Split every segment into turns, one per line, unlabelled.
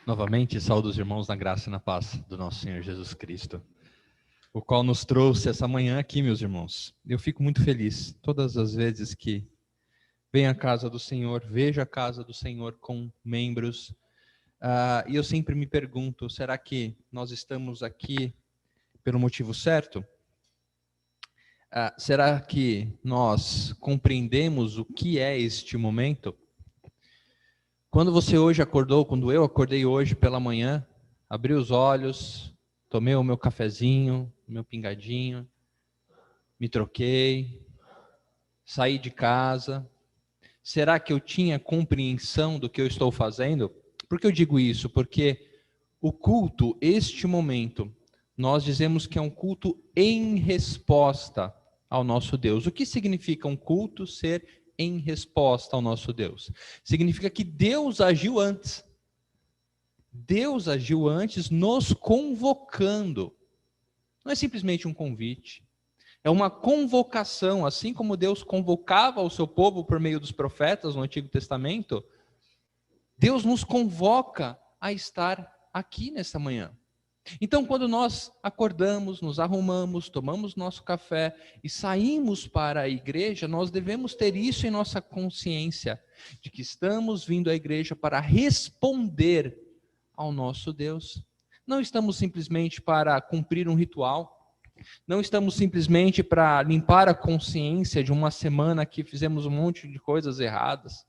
Novamente, saúdo os irmãos na graça e na paz do nosso Senhor Jesus Cristo, o qual nos trouxe essa manhã aqui, meus irmãos. Eu fico muito feliz todas as vezes que venho à casa do Senhor, vejo a casa do Senhor com membros, e eu sempre me pergunto, será que nós estamos aqui pelo motivo certo? Será que nós compreendemos o que é este momento? Quando você hoje acordou, quando eu acordei hoje pela manhã, abri os olhos, tomei o meu cafezinho, o meu pingadinho, me troquei, saí de casa. Será que eu tinha compreensão do que eu estou fazendo? Por que eu digo isso? Porque o culto, este momento, nós dizemos que é um culto em resposta ao nosso Deus. O que significa um culto ser em resposta ao nosso Deus? Significa que Deus agiu antes. Deus agiu antes nos convocando. Não é simplesmente um convite. É uma convocação, assim como Deus convocava o seu povo por meio dos profetas no Antigo Testamento, Deus nos convoca a estar aqui nessa manhã. Então, quando nós acordamos, nos arrumamos, tomamos nosso café e saímos para a igreja, nós devemos ter isso em nossa consciência, de que estamos vindo à igreja para responder ao nosso Deus. Não estamos simplesmente para cumprir um ritual, não estamos simplesmente para limpar a consciência de uma semana que fizemos um monte de coisas erradas.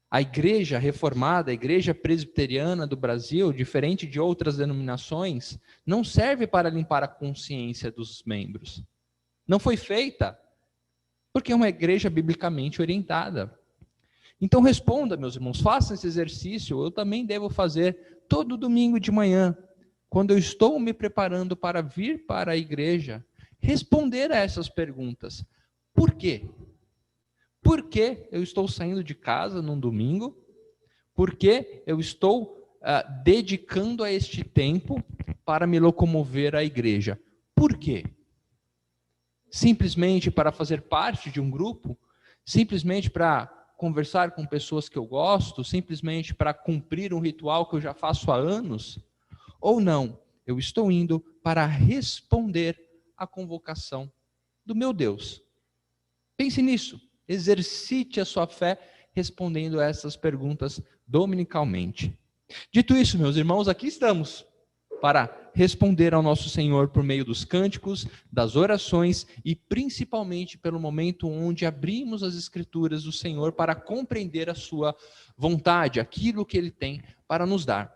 A igreja reformada, a igreja presbiteriana do Brasil, diferente de outras denominações, não serve para limpar a consciência dos membros. Não foi feita porque é uma igreja biblicamente orientada. Então responda, meus irmãos, façam esse exercício, eu também devo fazer todo domingo de manhã, quando eu estou me preparando para vir para a igreja, responder a essas perguntas. Por quê? Por que eu estou saindo de casa num domingo? Por que eu estou dedicando a este tempo para me locomover à igreja? Por quê? Simplesmente para fazer parte de um grupo? Simplesmente para conversar com pessoas que eu gosto? Simplesmente para cumprir um ritual que eu já faço há anos? Ou não? Eu estou indo para responder à convocação do meu Deus. Pense nisso. Exercite a sua fé respondendo a essas perguntas dominicalmente. Dito isso, meus irmãos, aqui estamos para responder ao nosso Senhor por meio dos cânticos, das orações e principalmente pelo momento onde abrimos as Escrituras do Senhor para compreender a sua vontade, aquilo que Ele tem para nos dar.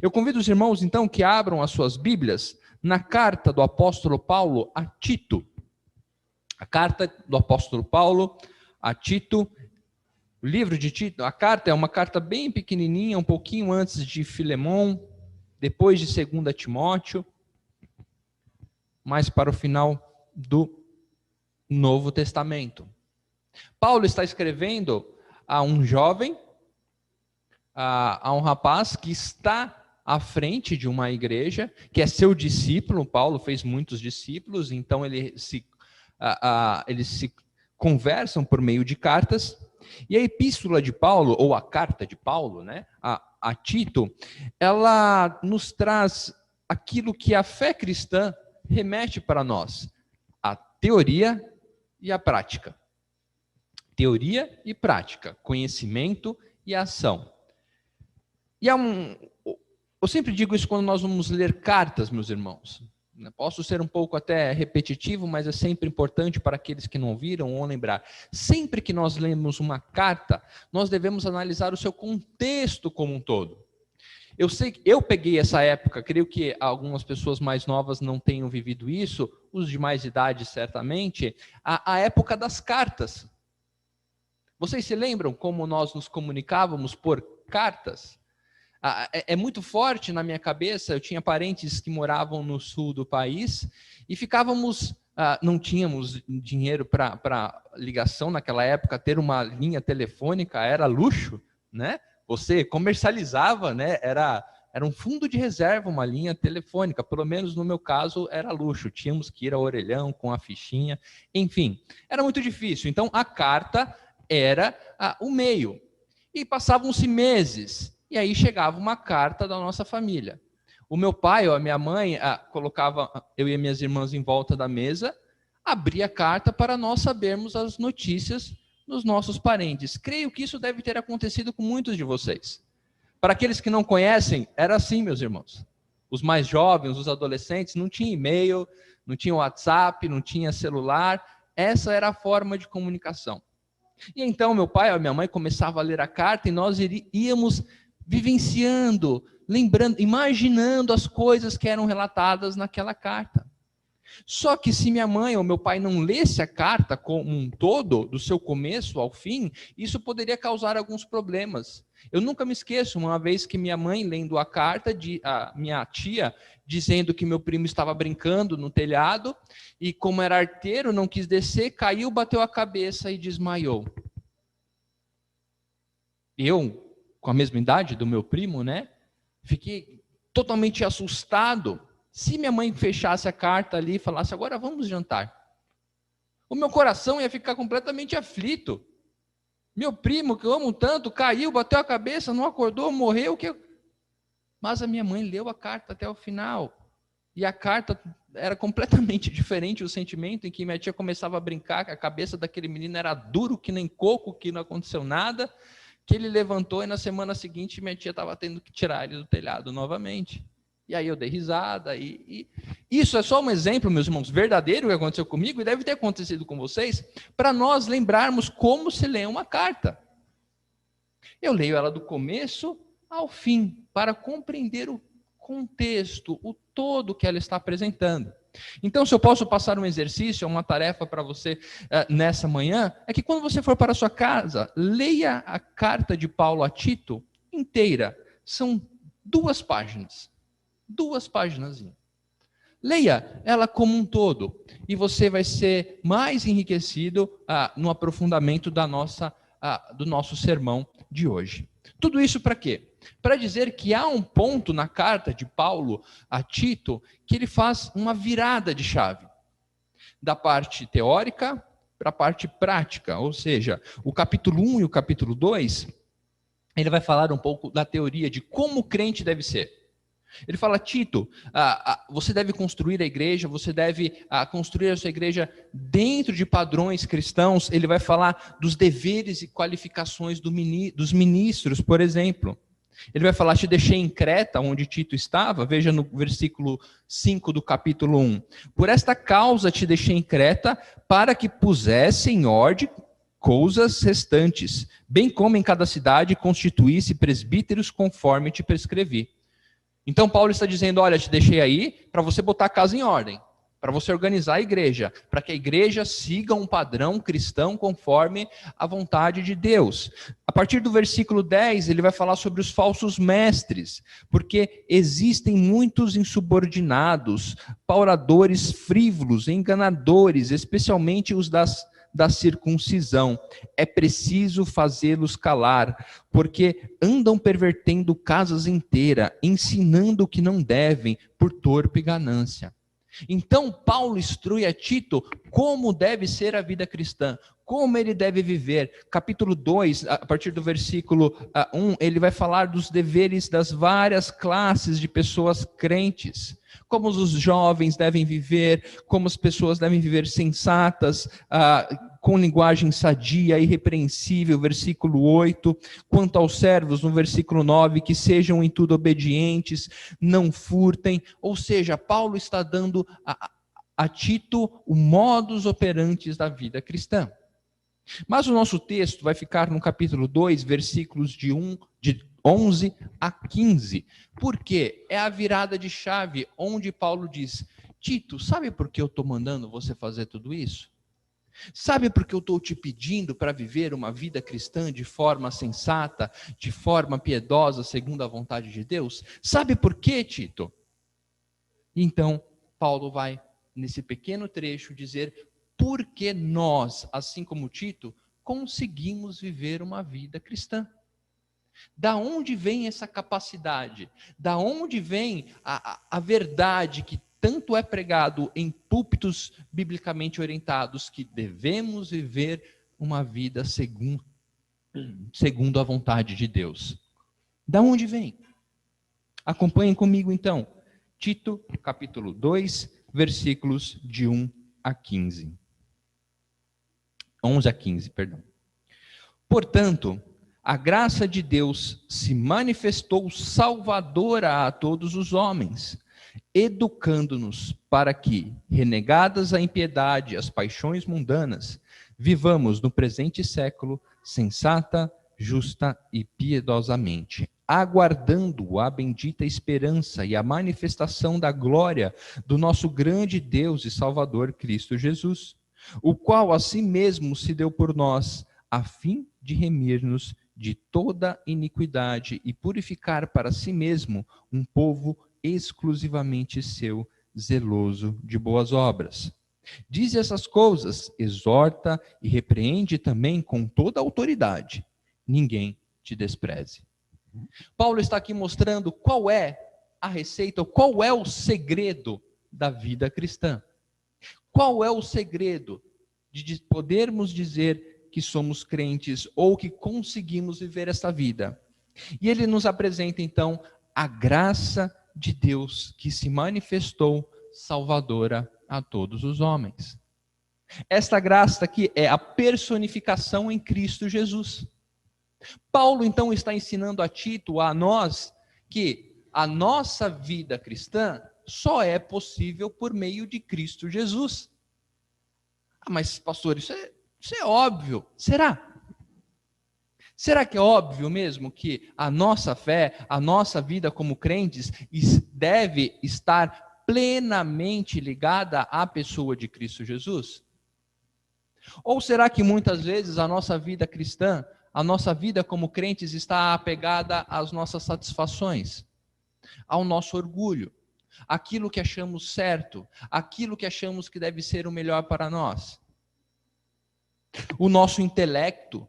Eu convido os irmãos, então, que abram as suas Bíblias na carta do apóstolo Paulo a Tito. A carta do apóstolo Paulo a Tito, o livro de Tito, a carta é uma carta bem pequenininha, um pouquinho antes de Filemão, depois de 2 Timóteo, mais para o final do Novo Testamento. Paulo está escrevendo a um jovem, a um rapaz que está à frente de uma igreja, que é seu discípulo. Paulo fez muitos discípulos, então eles se conversam por meio de cartas, e a epístola de Paulo, ou a carta de Paulo, né, a Tito, ela nos traz aquilo que a fé cristã remete para nós, a teoria e a prática. Teoria e prática, conhecimento e ação. E eu sempre digo isso quando nós vamos ler cartas, meus irmãos. Posso ser um pouco até repetitivo, mas é sempre importante para aqueles que não viram ou lembrar. Sempre que nós lemos uma carta, nós devemos analisar o seu contexto como um todo. Eu sei que eu peguei essa época, creio que algumas pessoas mais novas não tenham vivido isso, os de mais idade certamente, a época das cartas. Vocês se lembram como nós nos comunicávamos por cartas? É muito forte na minha cabeça. Eu tinha parentes que moravam no sul do país e ficávamos, não tínhamos dinheiro para ligação naquela época, ter uma linha telefônica era luxo, né? Você comercializava, né? Era um fundo de reserva, uma linha telefônica, pelo menos no meu caso era luxo, tínhamos que ir ao orelhão com a fichinha, enfim, era muito difícil. Então a carta era o meio, e passavam-se meses, e aí chegava uma carta da nossa família. O meu pai ou a minha mãe colocava eu e minhas irmãs em volta da mesa, abria a carta para nós sabermos as notícias dos nossos parentes. Creio que isso deve ter acontecido com muitos de vocês. Para aqueles que não conhecem, era assim, meus irmãos. Os mais jovens, os adolescentes, não tinha e-mail, não tinha WhatsApp, não tinha celular. Essa era a forma de comunicação. E então meu pai ou minha mãe começava a ler a carta e nós íamos vivenciando, lembrando, imaginando as coisas que eram relatadas naquela carta. Só que se minha mãe ou meu pai não lesse a carta como um todo, do seu começo ao fim, isso poderia causar alguns problemas. Eu nunca me esqueço, uma vez que minha mãe, lendo a carta, a minha tia, dizendo que meu primo estava brincando no telhado, e como era arteiro, não quis descer, caiu, bateu a cabeça e desmaiou. Eu, com a mesma idade do meu primo, né, fiquei totalmente assustado. Se minha mãe fechasse a carta ali e falasse, agora vamos jantar, o meu coração ia ficar completamente aflito. Meu primo, que eu amo tanto, caiu, bateu a cabeça, não acordou, morreu. Mas a minha mãe leu a carta até o final. E a carta era completamente diferente, o sentimento em que minha tia começava a brincar, que a cabeça daquele menino era duro que nem coco, que não aconteceu nada, que ele levantou e na semana seguinte minha tia estava tendo que tirar ele do telhado novamente. E aí eu dei risada. E isso é só um exemplo, meus irmãos, verdadeiro que aconteceu comigo e deve ter acontecido com vocês, para nós lembrarmos como se lê uma carta. Eu leio ela do começo ao fim, para compreender o contexto, o todo que ela está apresentando. Então, se eu posso passar um exercício, uma tarefa para você nessa manhã, é que quando você for para a sua casa, leia a carta de Paulo a Tito inteira. São 2 páginas. 2 páginas. Leia ela como um todo e você vai ser mais enriquecido no aprofundamento do nosso sermão de hoje. Tudo isso para quê? Para dizer que há um ponto na carta de Paulo a Tito que ele faz uma virada de chave da parte teórica para a parte prática, ou seja, o capítulo 1 e o capítulo 2, ele vai falar um pouco da teoria de como o crente deve ser. Ele fala, Tito, você deve construir a igreja, você deve construir a sua igreja dentro de padrões cristãos. Ele vai falar dos deveres e qualificações dos ministros, por exemplo. Ele vai falar, te deixei em Creta, onde Tito estava, veja no versículo 5 do capítulo 1. Por esta causa te deixei em Creta, para que pusesse em ordem coisas restantes, bem como em cada cidade constituísse presbíteros conforme te prescrevi. Então Paulo está dizendo, olha, te deixei aí para você botar a casa em ordem, para você organizar a igreja, para que a igreja siga um padrão cristão conforme a vontade de Deus. A partir do versículo 10, ele vai falar sobre os falsos mestres, porque existem muitos insubordinados, pauradores frívolos, enganadores, especialmente os da circuncisão. É preciso fazê-los calar, porque andam pervertendo casas inteiras, ensinando o que não devem, por torpe ganância. Então, Paulo instrui a Tito como deve ser a vida cristã, como ele deve viver. Capítulo 2, a partir do versículo 1, ele vai falar dos deveres das várias classes de pessoas crentes. Como os jovens devem viver, como as pessoas devem viver sensatas, com linguagem sadia, irrepreensível, versículo 8. Quanto aos servos, no versículo 9, que sejam em tudo obedientes, não furtem. Ou seja, Paulo está dando a Tito o modus operandi da vida cristã. Mas o nosso texto vai ficar no capítulo 2, versículos de 11 a 15. Por quê? É a virada de chave onde Paulo diz, Tito, sabe por que eu estou mandando você fazer tudo isso? Sabe por que eu estou te pedindo para viver uma vida cristã de forma sensata, de forma piedosa, segundo a vontade de Deus? Sabe por quê, Tito? Então, Paulo vai, nesse pequeno trecho, dizer por que nós, assim como Tito, conseguimos viver uma vida cristã. Da onde vem essa capacidade? Da onde vem a verdade que tanto é pregado em púlpitos biblicamente orientados, que devemos viver uma vida segundo a vontade de Deus? Da onde vem? Acompanhem comigo então. Tito, capítulo 2, versículos de 1 a 15. 11 a 15, perdão. Portanto, a graça de Deus se manifestou salvadora a todos os homens, educando-nos para que, renegadas a impiedade e as paixões mundanas, vivamos no presente século sensata, justa e piedosamente, aguardando a bendita esperança e a manifestação da glória do nosso grande Deus e Salvador Cristo Jesus, o qual a si mesmo se deu por nós, a fim de remir-nos de toda iniquidade e purificar para si mesmo um povo exclusivamente seu, zeloso de boas obras. Diz essas coisas, exorta e repreende também com toda autoridade. Ninguém te despreze. Paulo está aqui mostrando qual é a receita, qual é o segredo da vida cristã. Qual é o segredo de podermos dizer que somos crentes ou que conseguimos viver esta vida? E ele nos apresenta então a graça de Deus que se manifestou salvadora a todos os homens. Esta graça aqui é a personificação em Cristo Jesus. Paulo então está ensinando a Tito, a nós, que a nossa vida cristã só é possível por meio de Cristo Jesus. Ah, mas pastor, isso é óbvio. Será? Será que é óbvio mesmo que a nossa fé, a nossa vida como crentes deve estar plenamente ligada à pessoa de Cristo Jesus? Ou será que muitas vezes a nossa vida cristã, a nossa vida como crentes está apegada às nossas satisfações, ao nosso orgulho, aquilo que achamos certo, aquilo que achamos que deve ser o melhor para nós? O nosso intelecto,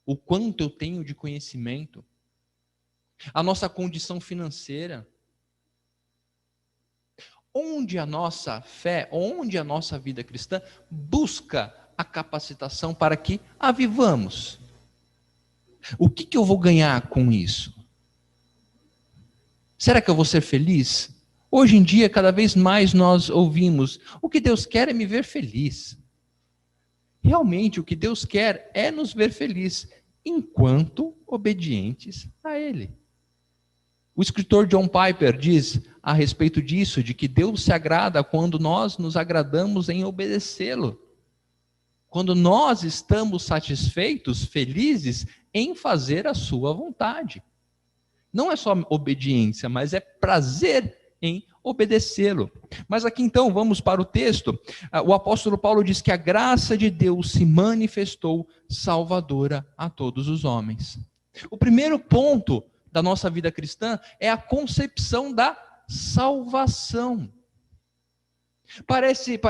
o quanto eu tenho de conhecimento, a nossa condição financeira, onde a nossa fé, onde a nossa vida cristã busca a capacitação para que a vivamos. O que eu vou ganhar com isso? Será que eu vou ser feliz? Hoje em dia, cada vez mais nós ouvimos, o que Deus quer é me ver feliz. Realmente, o que Deus quer é nos ver feliz, enquanto obedientes a Ele. O escritor John Piper diz a respeito disso, de que Deus se agrada quando nós nos agradamos em obedecê-lo. Quando nós estamos satisfeitos, felizes em fazer a sua vontade. Não é só obediência, mas é prazer em obedecê-lo. Mas aqui então, vamos para o texto. O apóstolo Paulo diz que a graça de Deus se manifestou salvadora a todos os homens. O primeiro ponto da nossa vida cristã é a concepção da salvação. Parece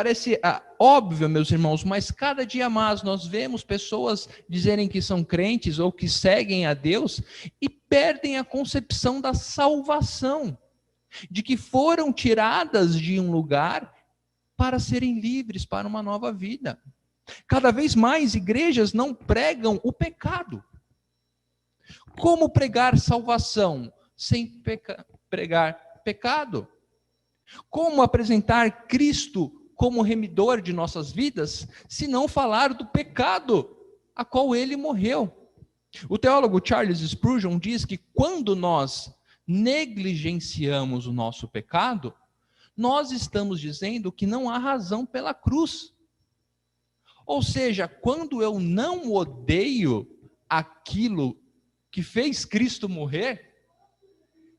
óbvio, meus irmãos, mas cada dia mais nós vemos pessoas dizerem que são crentes ou que seguem a Deus e perdem a concepção da salvação, de que foram tiradas de um lugar para serem livres para uma nova vida. Cada vez mais igrejas não pregam o pecado. Como pregar salvação sem pregar pecado? Como apresentar Cristo como remidor de nossas vidas, se não falar do pecado a qual ele morreu? O teólogo Charles Spurgeon diz que quando nós negligenciamos o nosso pecado, nós estamos dizendo que não há razão pela cruz. Ou seja, quando eu não odeio aquilo que fez Cristo morrer,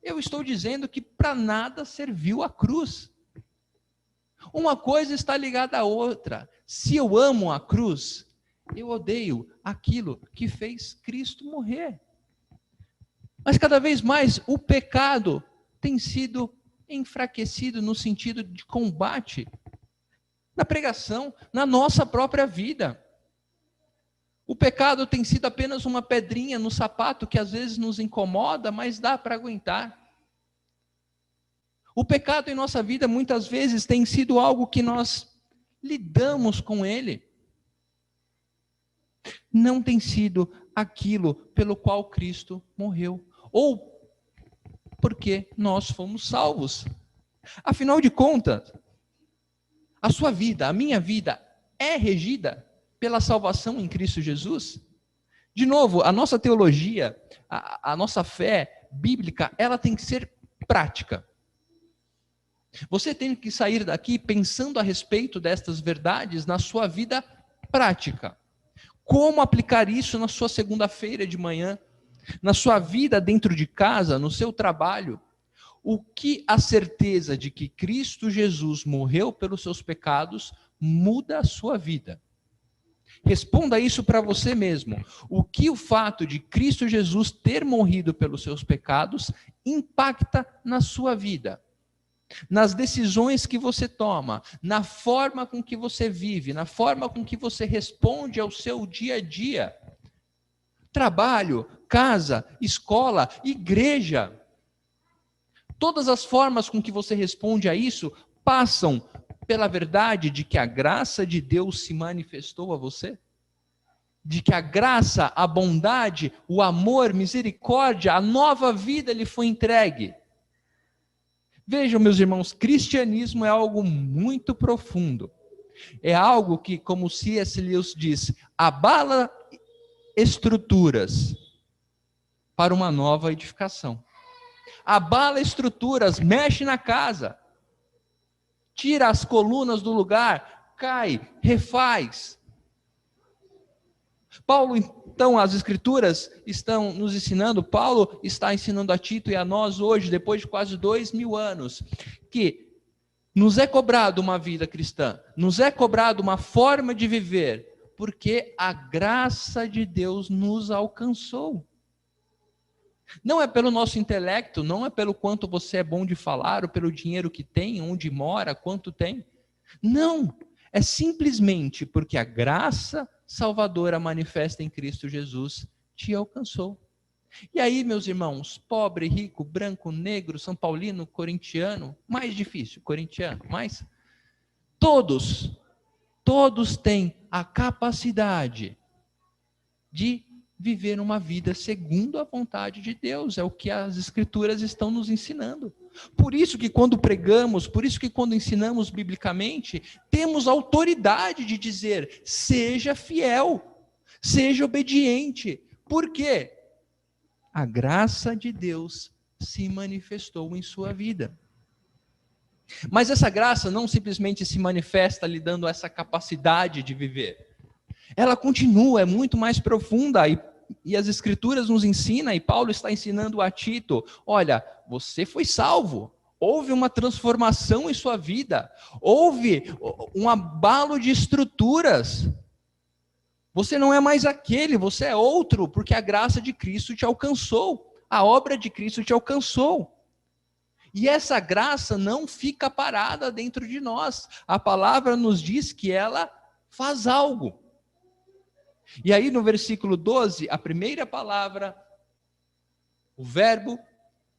eu estou dizendo que para nada serviu a cruz. Uma coisa está ligada à outra. Se eu amo a cruz, eu odeio aquilo que fez Cristo morrer. Mas cada vez mais o pecado tem sido enfraquecido no sentido de combate, na pregação, na nossa própria vida. O pecado tem sido apenas uma pedrinha no sapato que às vezes nos incomoda, mas dá para aguentar. O pecado em nossa vida muitas vezes tem sido algo que nós lidamos com ele. Não tem sido aquilo pelo qual Cristo morreu. Ou porque nós fomos salvos. Afinal de contas, a sua vida, a minha vida, é regida pela salvação em Cristo Jesus? De novo, a nossa teologia, a nossa fé bíblica, ela tem que ser prática. Você tem que sair daqui pensando a respeito destas verdades na sua vida prática. Como aplicar isso na sua segunda-feira de manhã, na sua vida dentro de casa, no seu trabalho? O que a certeza de que Cristo Jesus morreu pelos seus pecados muda a sua vida? Responda isso para você mesmo. O que o fato de Cristo Jesus ter morrido pelos seus pecados impacta na sua vida? Nas decisões que você toma, na forma com que você vive, na forma com que você responde ao seu dia a dia. Trabalho, casa, escola, igreja. Todas as formas com que você responde a isso passam pela verdade de que a graça de Deus se manifestou a você? De que a graça, a bondade, o amor, misericórdia, a nova vida lhe foi entregue? Vejam, meus irmãos, cristianismo é algo muito profundo. É algo que, como C.S. Lewis diz, abala estruturas para uma nova edificação. Abala estruturas, mexe na casa, tira as colunas do lugar, cai, refaz. Paulo, então, as Escrituras estão nos ensinando, Paulo está ensinando a Tito e a nós hoje, depois de quase 2000 anos, que nos é cobrado uma vida cristã, nos é cobrado uma forma de viver, porque a graça de Deus nos alcançou. Não é pelo nosso intelecto, não é pelo quanto você é bom de falar, ou pelo dinheiro que tem, onde mora, quanto tem. Não, é simplesmente porque a graça salvadora manifesta em Cristo Jesus te alcançou. E aí, meus irmãos, pobre, rico, branco, negro, são paulino, corintiano, mais difícil, corintiano, mas todos têm a capacidade de viver uma vida segundo a vontade de Deus, é o que as Escrituras estão nos ensinando. Por isso que quando pregamos, por isso que quando ensinamos biblicamente, temos autoridade de dizer, seja fiel, seja obediente. Por quê? A graça de Deus se manifestou em sua vida. Mas essa graça não simplesmente se manifesta lhe dando essa capacidade de viver. Ela continua, é muito mais profunda, e as Escrituras nos ensinam, e Paulo está ensinando a Tito, olha, você foi salvo, houve uma transformação em sua vida, houve um abalo de estruturas, você não é mais aquele, você é outro, porque a graça de Cristo te alcançou, a obra de Cristo te alcançou. E essa graça não fica parada dentro de nós, a palavra nos diz que ela faz algo. E aí no versículo 12, a primeira palavra, o verbo,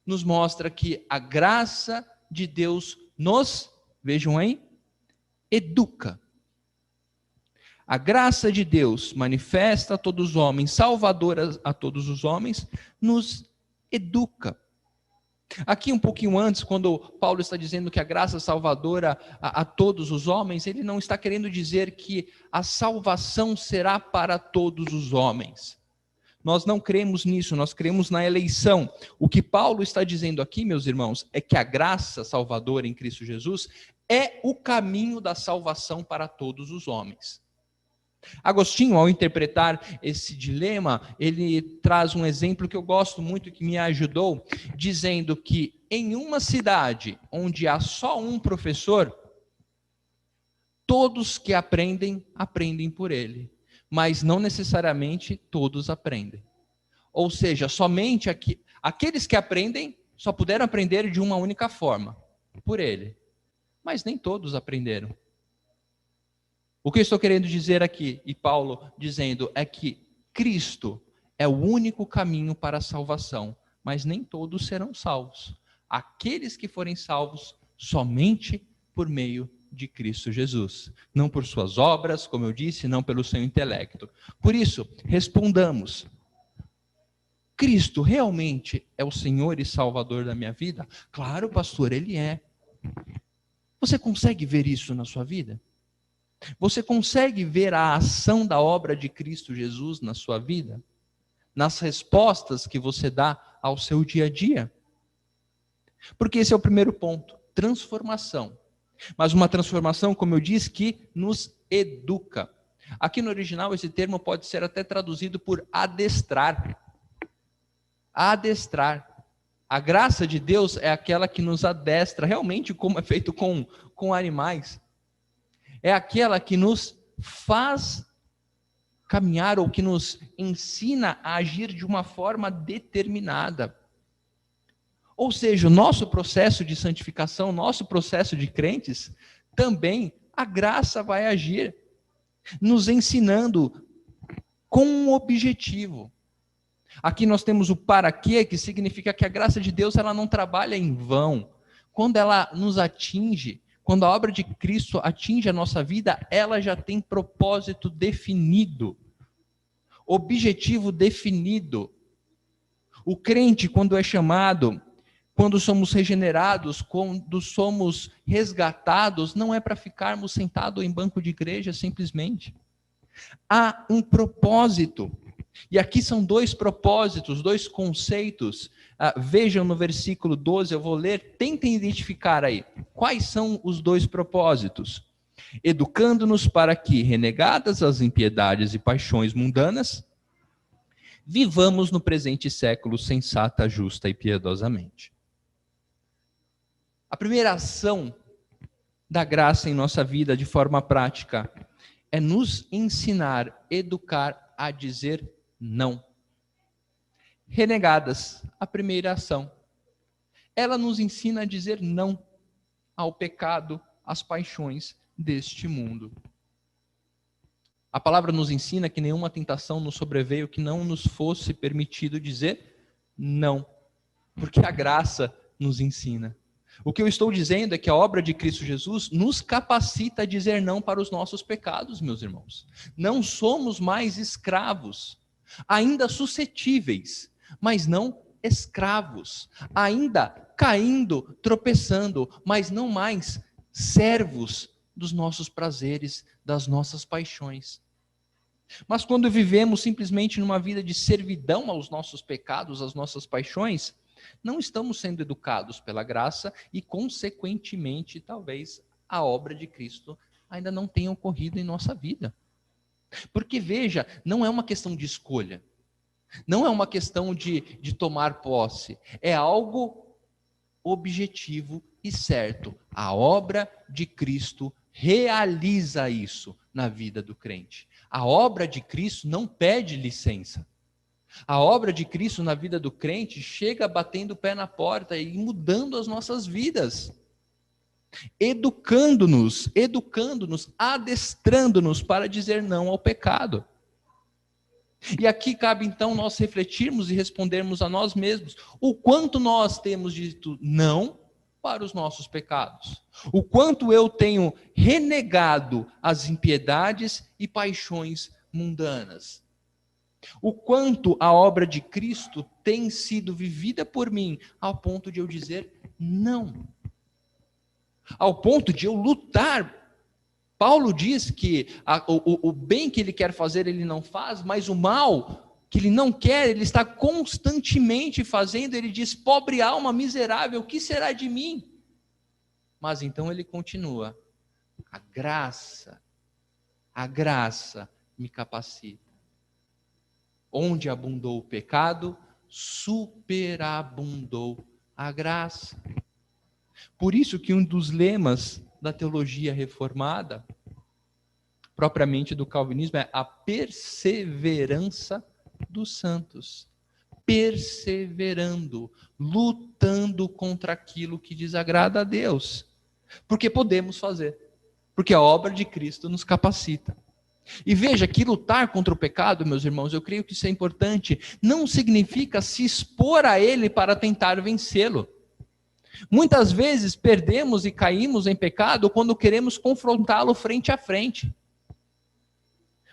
nos mostra que a graça de Deus nos, vejam aí, educa. A graça de Deus manifesta a todos os homens, salvadora a todos os homens, nos educa. Aqui um pouquinho antes, quando Paulo está dizendo que a graça salvadora a todos os homens, ele não está querendo dizer que a salvação será para todos os homens. Nós não cremos nisso, nós cremos na eleição. O que Paulo está dizendo aqui, meus irmãos, é que a graça salvadora em Cristo Jesus é o caminho da salvação para todos os homens. Agostinho, ao interpretar esse dilema, ele traz um exemplo que eu gosto muito, que me ajudou, dizendo que em uma cidade onde há só um professor, todos que aprendem, aprendem por ele, mas não necessariamente todos aprendem. Ou seja, somente aqueles que aprendem só puderam aprender de uma única forma, por ele, mas nem todos aprenderam. O que eu estou querendo dizer aqui, e Paulo dizendo, é que Cristo é o único caminho para a salvação, mas nem todos serão salvos. Aqueles que forem salvos somente por meio de Cristo Jesus. Não por suas obras, como eu disse, não pelo seu intelecto. Por isso, respondamos. Cristo realmente é o Senhor e Salvador da minha vida? Claro, pastor, Ele é. Você consegue ver isso na sua vida? Você consegue ver a ação da obra de Cristo Jesus na sua vida? Nas respostas que você dá ao seu dia a dia? Porque esse é o primeiro ponto, transformação. Mas uma transformação, como eu disse, que nos educa. Aqui no original esse termo pode ser até traduzido por adestrar. Adestrar. A graça de Deus é aquela que nos adestra, realmente como é feito com animais. É aquela que nos faz caminhar ou que nos ensina a agir de uma forma determinada. Ou seja, o nosso processo de santificação, nosso processo de crentes, também a graça vai agir, nos ensinando com um objetivo. Aqui nós temos o para quê, que significa que a graça de Deus ela não trabalha em vão. Quando ela nos atinge, quando a obra de Cristo atinge a nossa vida, ela já tem propósito definido, objetivo definido. O crente, quando é chamado, quando somos regenerados, quando somos resgatados, não é para ficarmos sentados em banco de igreja simplesmente. Há um propósito. E aqui são dois propósitos, dois conceitos. Vejam no versículo 12, eu vou ler, tentem identificar aí. Quais são os dois propósitos? Educando-nos para que, renegadas as impiedades e paixões mundanas, vivamos no presente século sensata, justa e piedosamente. A primeira ação da graça em nossa vida de forma prática é nos ensinar, educar a dizer não. Renegadas, a primeira ação. Ela nos ensina a dizer não ao pecado, às paixões deste mundo. A palavra nos ensina que nenhuma tentação nos sobreveio que não nos fosse permitido dizer não, porque a graça nos ensina. O que eu estou dizendo é que a obra de Cristo Jesus nos capacita a dizer não para os nossos pecados, meus irmãos. Não somos mais escravos, ainda suscetíveis, mas não escravos, ainda caindo, tropeçando, mas não mais servos dos nossos prazeres, das nossas paixões. Mas quando vivemos simplesmente numa vida de servidão aos nossos pecados, às nossas paixões, não estamos sendo educados pela graça e, consequentemente, talvez a obra de Cristo ainda não tenha ocorrido em nossa vida. Porque, veja, não é uma questão de escolha, não é uma questão de tomar posse, é algo objetivo e certo. A obra de Cristo realiza isso na vida do crente. A obra de Cristo não pede licença. A obra de Cristo na vida do crente chega batendo o pé na porta e mudando as nossas vidas. Educando-nos, adestrando-nos para dizer não ao pecado. E aqui cabe então nós refletirmos e respondermos a nós mesmos o quanto nós temos dito não para os nossos pecados. O quanto eu tenho renegado as impiedades e paixões mundanas. O quanto a obra de Cristo tem sido vivida por mim ao ponto de eu dizer não. Ao ponto de eu lutar. Paulo diz que o bem que ele quer fazer ele não faz, mas o mal que ele não quer, ele está constantemente fazendo. Ele diz, pobre alma miserável, o que será de mim? Mas então ele continua, a graça me capacita. Onde abundou o pecado, superabundou a graça. Por isso que um dos lemas da teologia reformada, propriamente do calvinismo, é a perseverança dos santos. Perseverando, lutando contra aquilo que desagrada a Deus. Porque podemos fazer. Porque a obra de Cristo nos capacita. E veja que lutar contra o pecado, meus irmãos, eu creio que isso é importante, não significa se expor a ele para tentar vencê-lo. Muitas vezes perdemos e caímos em pecado quando queremos confrontá-lo frente a frente.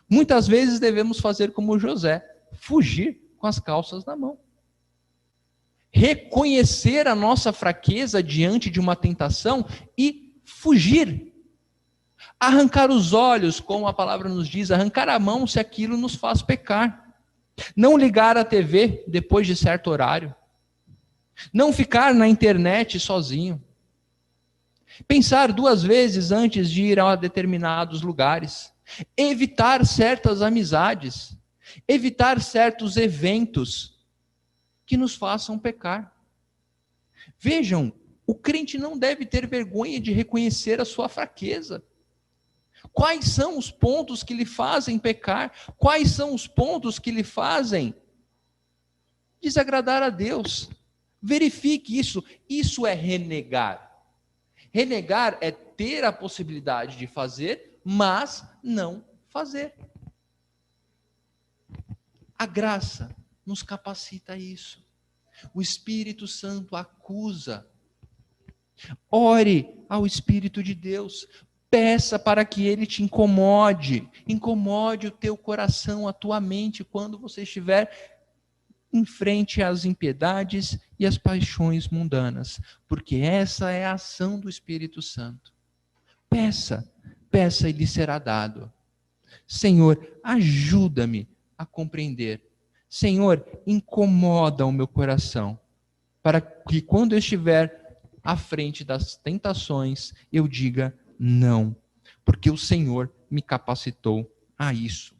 Muitas vezes devemos fazer como José, fugir com as calças na mão. reconhecer a nossa fraqueza diante de uma tentação e fugir. Arrancar os olhos, como a palavra nos diz, arrancar a mão se aquilo nos faz pecar. Não ligar a TV depois de certo horário. Não ficar na internet sozinho. Pensar 2 vezes antes de ir a determinados lugares. Evitar certas amizades. Evitar certos eventos que nos façam pecar. Vejam, o crente não deve ter vergonha de reconhecer a sua fraqueza. Quais são os pontos que lhe fazem pecar? Quais são os pontos que lhe fazem desagradar a Deus? Verifique isso. Isso é renegar. Renegar é ter a possibilidade de fazer, mas não fazer. A graça nos capacita a isso. O Espírito Santo acusa. Ore ao Espírito de Deus. Peça para que Ele te incomode. Incomode o teu coração, a tua mente, quando você estiver em frente às impiedades e às paixões mundanas. Porque essa é a ação do Espírito Santo. Peça, peça e lhe será dado. Senhor, ajuda-me a compreender. Senhor, incomoda o meu coração, para que quando eu estiver à frente das tentações, eu diga não, porque o Senhor me capacitou a isso.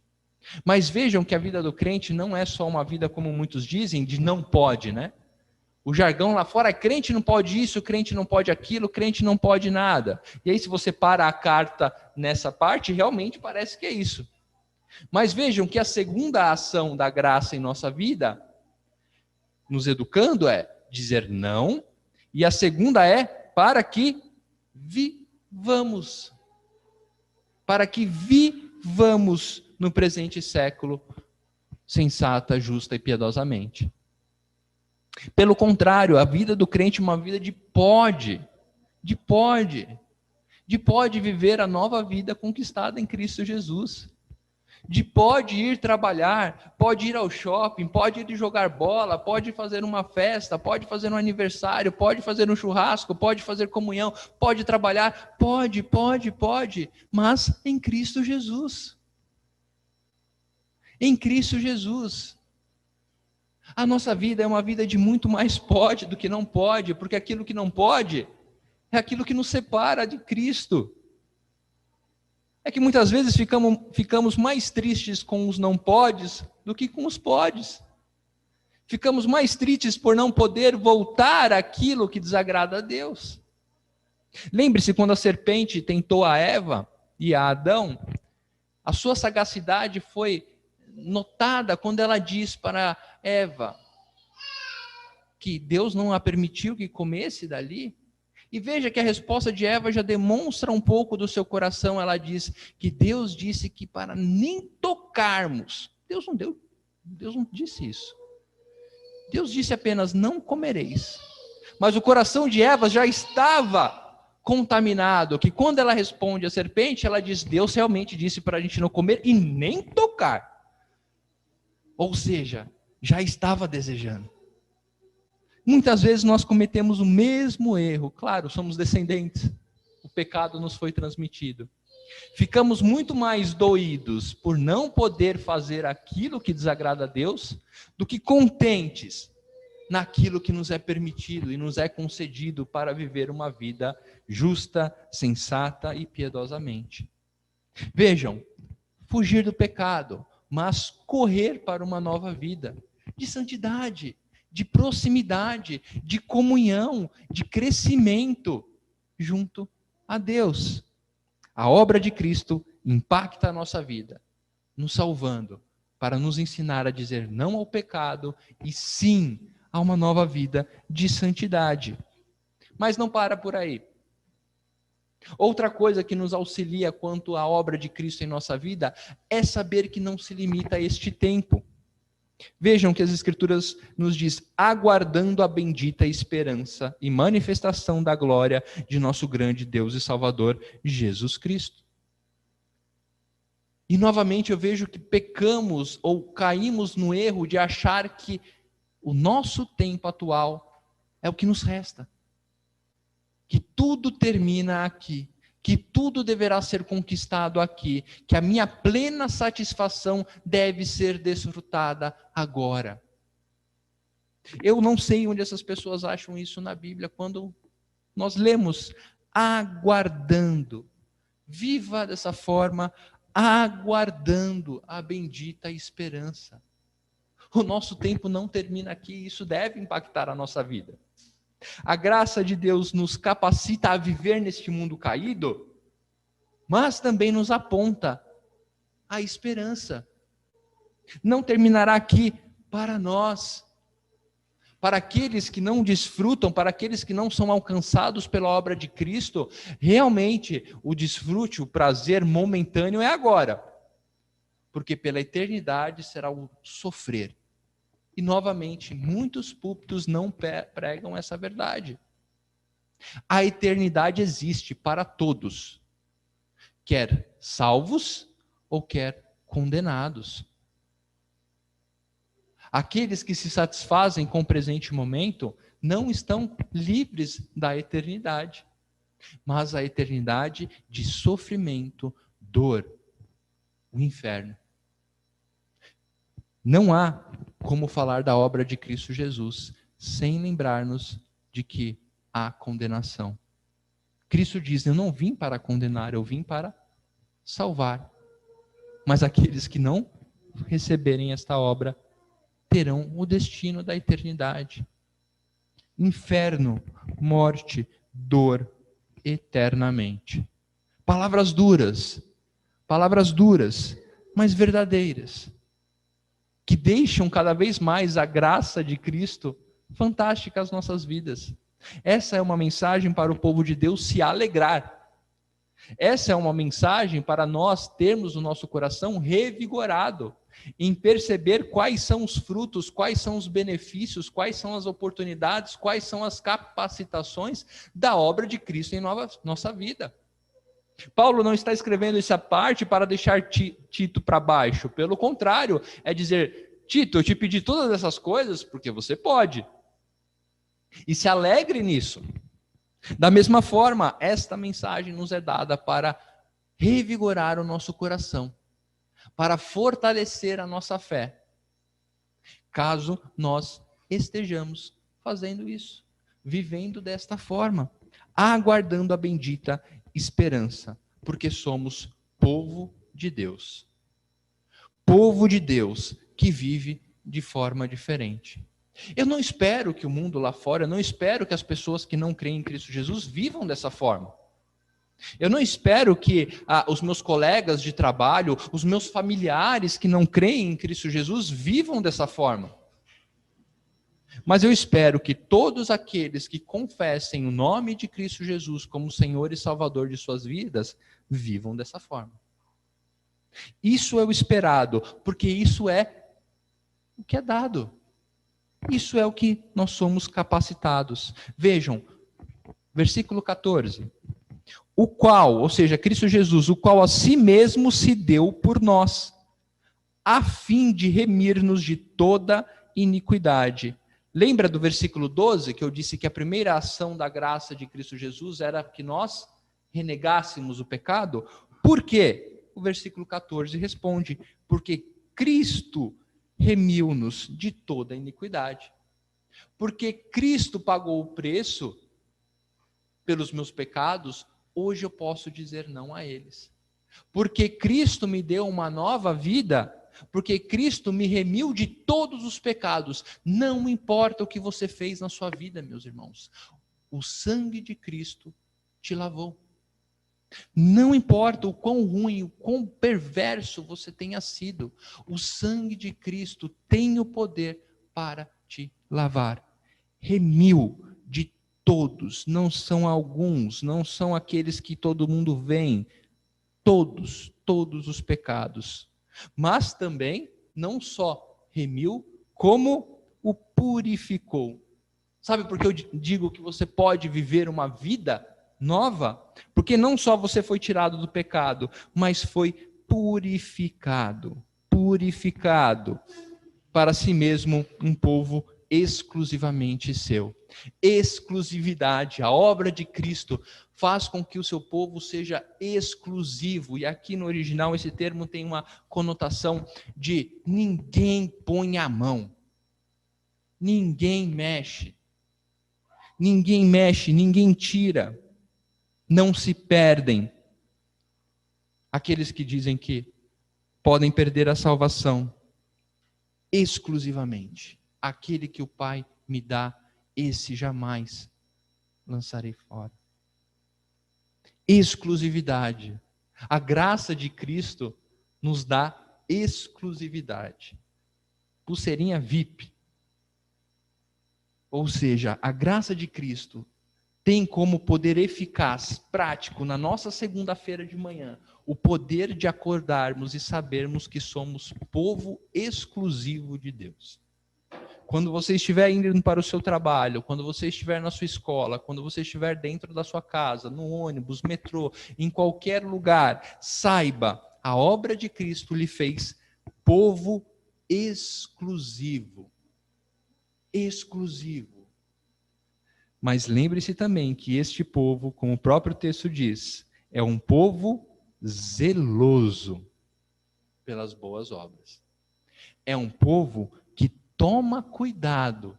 Mas vejam que a vida do crente não é só uma vida, como muitos dizem, de não pode, né? O jargão lá fora é crente não pode isso, crente não pode aquilo, crente não pode nada. E aí se você para a carta nessa parte, realmente parece que é isso. Mas vejam que a segunda ação da graça em nossa vida, nos educando, é dizer não, e a segunda é para que vivamos. Para que vivamos no presente século, sensata, justa e piedosamente. Pelo contrário, a vida do crente é uma vida de pode viver a nova vida conquistada em Cristo Jesus. De pode ir trabalhar, pode ir ao shopping, pode ir jogar bola, pode fazer uma festa, pode fazer um aniversário, pode fazer um churrasco, pode fazer comunhão, pode trabalhar, pode, mas em Cristo Jesus. Em Cristo Jesus. A nossa vida é uma vida de muito mais pode do que não pode, porque aquilo que não pode é aquilo que nos separa de Cristo. É que muitas vezes ficamos mais tristes com os não podes do que com os podes. Ficamos mais tristes por não poder voltar àquilo que desagrada a Deus. Lembre-se quando a serpente tentou a Eva e a Adão, a sua sagacidade foi notada quando ela diz para Eva que Deus não a permitiu que comesse dali. E veja que a resposta de Eva já demonstra um pouco do seu coração. Ela diz que Deus disse que para nem tocarmos. Deus não disse isso. Deus disse apenas, não comereis. Mas o coração de Eva já estava contaminado, que quando ela responde à serpente, ela diz, Deus realmente disse para a gente não comer e nem tocar. Ou seja, já estava desejando. Muitas vezes nós cometemos o mesmo erro. Claro, somos descendentes. O pecado nos foi transmitido. Ficamos muito mais doídos por não poder fazer aquilo que desagrada a Deus do que contentes naquilo que nos é permitido e nos é concedido para viver uma vida justa, sensata e piedosamente. Vejam, fugir do pecado, mas correr para uma nova vida de santidade, de proximidade, de comunhão, de crescimento junto a Deus. A obra de Cristo impacta a nossa vida, nos salvando, para nos ensinar a dizer não ao pecado e sim a uma nova vida de santidade. Mas não para por aí. Outra coisa que nos auxilia quanto à obra de Cristo em nossa vida é saber que não se limita a este tempo. Vejam que as Escrituras nos diz, aguardando a bendita esperança e manifestação da glória de nosso grande Deus e Salvador, Jesus Cristo. E novamente eu vejo que pecamos ou caímos no erro de achar que o nosso tempo atual É o que nos resta. Que tudo termina aqui. Que tudo deverá ser conquistado aqui. Que a minha plena satisfação deve ser desfrutada agora. Eu não sei onde essas pessoas acham isso na Bíblia, quando nós lemos aguardando. Viva dessa forma, aguardando a bendita esperança. O nosso tempo não termina aqui, isso deve impactar a nossa vida. A graça de Deus nos capacita a viver neste mundo caído, mas também nos aponta a esperança. Não terminará aqui para nós. Para aqueles que não desfrutam, para aqueles que não são alcançados pela obra de Cristo, realmente o desfrute, o prazer momentâneo é agora. Porque pela eternidade será o sofrer. E novamente, muitos púlpitos não pregam essa verdade. A eternidade existe para todos, quer salvos ou quer condenados. Aqueles que se satisfazem com o presente momento não estão livres da eternidade, mas a eternidade de sofrimento, dor, o inferno. Não há como falar da obra de Cristo Jesus sem lembrar-nos de que há condenação. Cristo diz: eu não vim para condenar, eu vim para salvar. Mas aqueles que não receberem esta obra terão o destino da eternidade. Inferno, morte, dor, eternamente. Palavras duras, mas verdadeiras, que deixam cada vez mais a graça de Cristo fantástica às nossas vidas. Essa é uma mensagem para o povo de Deus se alegrar. Essa é uma mensagem para nós termos o nosso coração revigorado, em perceber quais são os frutos, quais são os benefícios, quais são as oportunidades, quais são as capacitações da obra de Cristo em nossa vida. Paulo não está escrevendo essa parte para deixar Tito para baixo, pelo contrário, é dizer: Tito, eu te pedi todas essas coisas porque você pode, e se alegre nisso. Da mesma forma, esta mensagem nos é dada para revigorar o nosso coração, para fortalecer a nossa fé, caso nós estejamos fazendo isso, vivendo desta forma, aguardando a bendita esperança, porque somos povo de Deus. Povo de Deus que vive de forma diferente. Eu não espero que o mundo lá fora, eu não espero que as pessoas que não creem em Cristo Jesus vivam dessa forma. Eu não espero que os meus colegas de trabalho, os meus familiares que não creem em Cristo Jesus vivam dessa forma. Mas eu espero que todos aqueles que confessem o nome de Cristo Jesus como Senhor e Salvador de suas vidas, vivam dessa forma. Isso é o esperado, porque isso é o que é dado. Isso é o que nós somos capacitados. Vejam, versículo 14. O qual, ou seja, Cristo Jesus, o qual a si mesmo se deu por nós, a fim de remir-nos de toda iniquidade. Lembra do versículo 12, que eu disse que a primeira ação da graça de Cristo Jesus era que nós renegássemos o pecado? Por quê? O versículo 14 responde: porque Cristo remiu-nos de toda iniquidade. Porque Cristo pagou o preço pelos meus pecados, hoje eu posso dizer não a eles. Porque Cristo me deu uma nova vida, porque Cristo me remiu de todos os pecados. Não importa o que você fez na sua vida, meus irmãos. O sangue de Cristo te lavou. Não importa o quão ruim, o quão perverso você tenha sido, o sangue de Cristo tem o poder para te lavar. Remiu de todos, não são alguns, não são aqueles que todo mundo vê, todos os pecados. Mas também, não só remiu, como o purificou. Sabe por que eu digo que você pode viver uma vida nova? Porque não só você foi tirado do pecado, mas foi purificado para si mesmo um povo exclusivamente seu. Exclusividade, a obra de Cristo faz com que o seu povo seja exclusivo. E aqui no original esse termo tem uma conotação de ninguém põe a mão. Ninguém mexe. Ninguém mexe, ninguém tira. Não se perdem. Aqueles que dizem que podem perder a salvação. Exclusivamente. Aquele que o Pai me dá, esse jamais lançarei fora. Exclusividade. A graça de Cristo nos dá exclusividade. Pulseirinha VIP. Ou seja, a graça de Cristo tem como poder eficaz, prático, na nossa segunda-feira de manhã, o poder de acordarmos e sabermos que somos povo exclusivo de Deus. Quando você estiver indo para o seu trabalho, quando você estiver na sua escola, quando você estiver dentro da sua casa, no ônibus, metrô, em qualquer lugar, saiba, a obra de Cristo lhe fez povo exclusivo. Exclusivo. Mas lembre-se também que este povo, como o próprio texto diz, é um povo zeloso pelas boas obras. É um povo que toma cuidado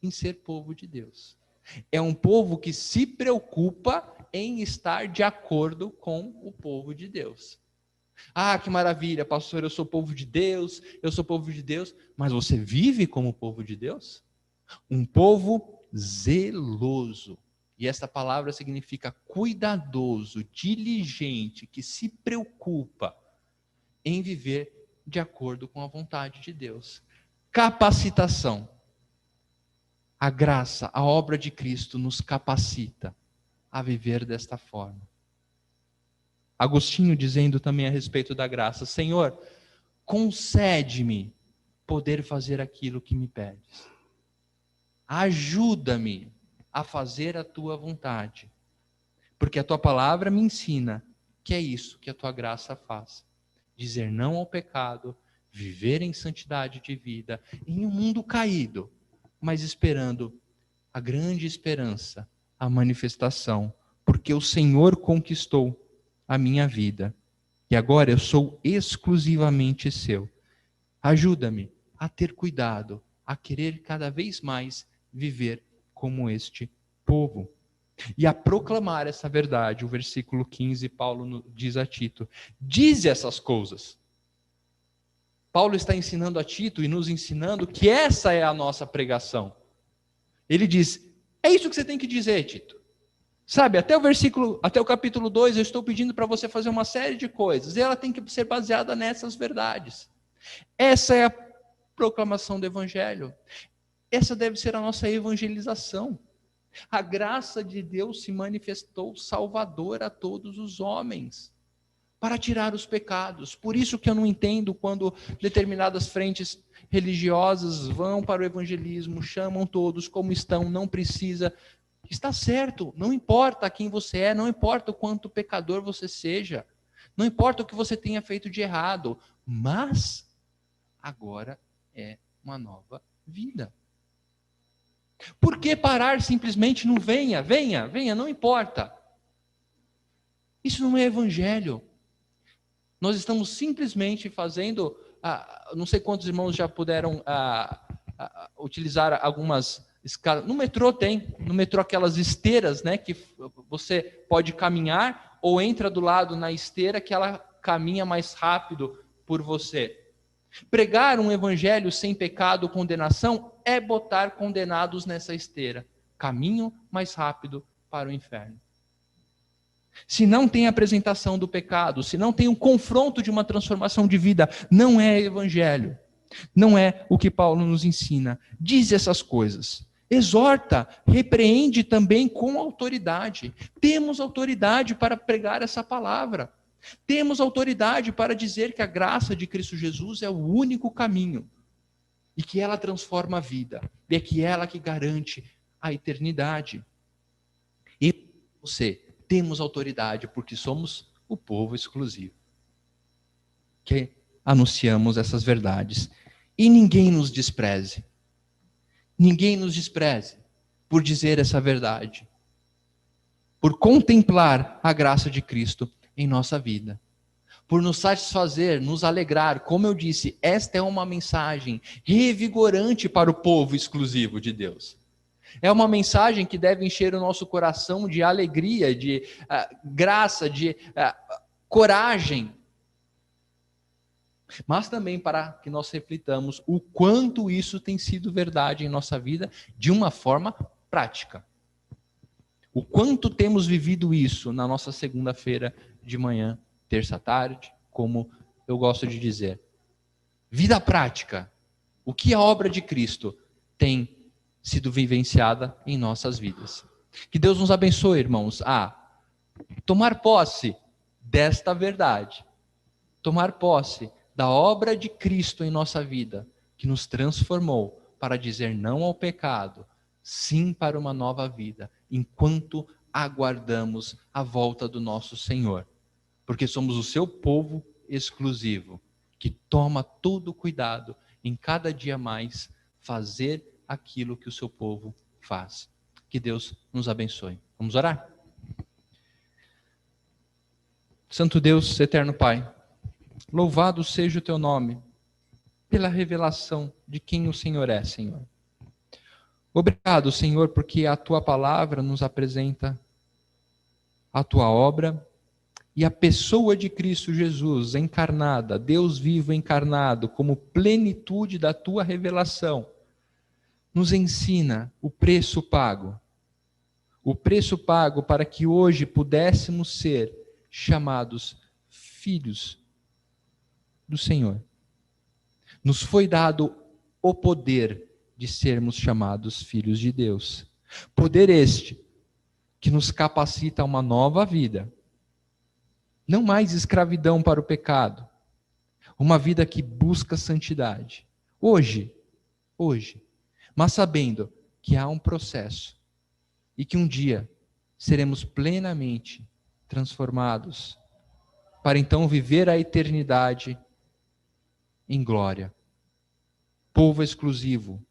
em ser povo de Deus. É um povo que se preocupa em estar de acordo com o povo de Deus. Ah, que maravilha, pastor, eu sou povo de Deus, mas você vive como povo de Deus? Um povo zeloso. E essa palavra significa cuidadoso, diligente, que se preocupa em viver de acordo com a vontade de Deus. Capacitação. A graça, a obra de Cristo nos capacita a viver desta forma. Agostinho dizendo também a respeito da graça: Senhor, concede-me poder fazer aquilo que me pedes. Ajuda-me a fazer a tua vontade, porque a tua palavra me ensina que é isso que a tua graça faz. Dizer não ao pecado, viver em santidade de vida, em um mundo caído, mas esperando a grande esperança, a manifestação, porque o Senhor conquistou a minha vida, e agora eu sou exclusivamente seu. Ajuda-me a ter cuidado, a querer cada vez mais viver como este povo. E a proclamar essa verdade. O versículo 15, Paulo diz a Tito: dize essas coisas. Paulo está ensinando a Tito e nos ensinando que essa é a nossa pregação. Ele diz: é isso que você tem que dizer, Tito. Sabe, até o capítulo 2, eu estou pedindo para você fazer uma série de coisas, e ela tem que ser baseada nessas verdades. Essa é a proclamação do Evangelho. Essa deve ser a nossa evangelização. A graça de Deus se manifestou salvadora a todos os homens, para tirar os pecados. Por isso que eu não entendo quando determinadas frentes religiosas vão para o evangelismo, chamam todos como estão, não precisa. Está certo, não importa quem você é, não importa o quanto pecador você seja, não importa o que você tenha feito de errado, mas agora é uma nova vida. Por que parar simplesmente no venha, não importa? Isso não é evangelho. Nós estamos simplesmente fazendo, não sei quantos irmãos já puderam utilizar algumas escalas. No metrô aquelas esteiras, né, que você pode caminhar ou entra do lado na esteira que ela caminha mais rápido por você. Pregar um evangelho sem pecado ou condenação é botar condenados nessa esteira. Caminho mais rápido para o inferno. Se não tem apresentação do pecado, se não tem um confronto de uma transformação de vida, não é evangelho. Não é o que Paulo nos ensina. Diz essas coisas. Exorta, repreende também com autoridade. Temos autoridade para pregar essa palavra. Temos autoridade para dizer que a graça de Cristo Jesus é o único caminho e que ela transforma a vida, e é que ela que garante a eternidade. E você, temos autoridade porque somos o povo exclusivo, que anunciamos essas verdades. E ninguém nos despreze. ninguém nos despreze por dizer essa verdade, por contemplar a graça de Cristo em nossa vida, por nos satisfazer, nos alegrar. Como eu disse, esta é uma mensagem revigorante para o povo exclusivo de Deus. É uma mensagem que deve encher o nosso coração de alegria, de graça, de coragem. Mas também para que nós reflitamos o quanto isso tem sido verdade em nossa vida de uma forma prática. O quanto temos vivido isso na nossa segunda-feira de manhã, terça à tarde, como eu gosto de dizer. Vida prática. O que a obra de Cristo tem sido vivenciada em nossas vidas. Que Deus nos abençoe, irmãos, a tomar posse desta verdade. Tomar posse da obra de Cristo em nossa vida, que nos transformou para dizer não ao pecado, sim para uma nova vida, enquanto aguardamos a volta do nosso Senhor. Porque somos o seu povo exclusivo, que toma todo cuidado em cada dia mais fazer aquilo que o seu povo faz. Que Deus nos abençoe. Vamos orar? Santo Deus, eterno Pai, louvado seja o teu nome pela revelação de quem o Senhor é, Senhor. Obrigado, Senhor, porque a tua palavra nos apresenta a tua obra e a pessoa de Cristo Jesus encarnada, Deus vivo encarnado, como plenitude da tua revelação, nos ensina o preço pago para que hoje pudéssemos ser chamados filhos do Senhor. Nos foi dado o poder de sermos chamados filhos de Deus. Poder este que nos capacita a uma nova vida. Não mais escravidão para o pecado. Uma vida que busca santidade. Hoje. Mas sabendo que há um processo e que um dia seremos plenamente transformados para então viver a eternidade em glória. Povo exclusivo.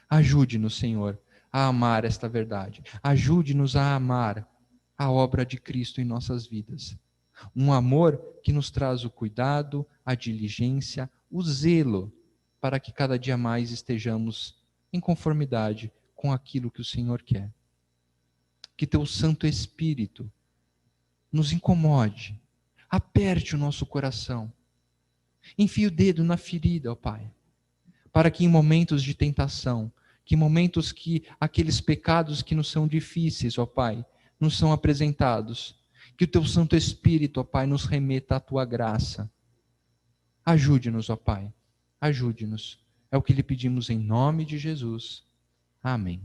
Ajude-nos, Senhor, a amar esta verdade. Ajude-nos a amar a obra de Cristo em nossas vidas. Um amor que nos traz o cuidado, a diligência, o zelo, para que cada dia mais estejamos em conformidade com aquilo que o Senhor quer. Que teu Santo Espírito nos incomode, aperte o nosso coração, enfie o dedo na ferida, ó Pai, para que em momentos de tentação, que momentos que aqueles pecados que nos são difíceis, ó Pai, nos são apresentados, que o teu Santo Espírito, ó Pai, nos remeta à tua graça. Ajude-nos, ó Pai, ajude-nos. É o que lhe pedimos em nome de Jesus. Amém.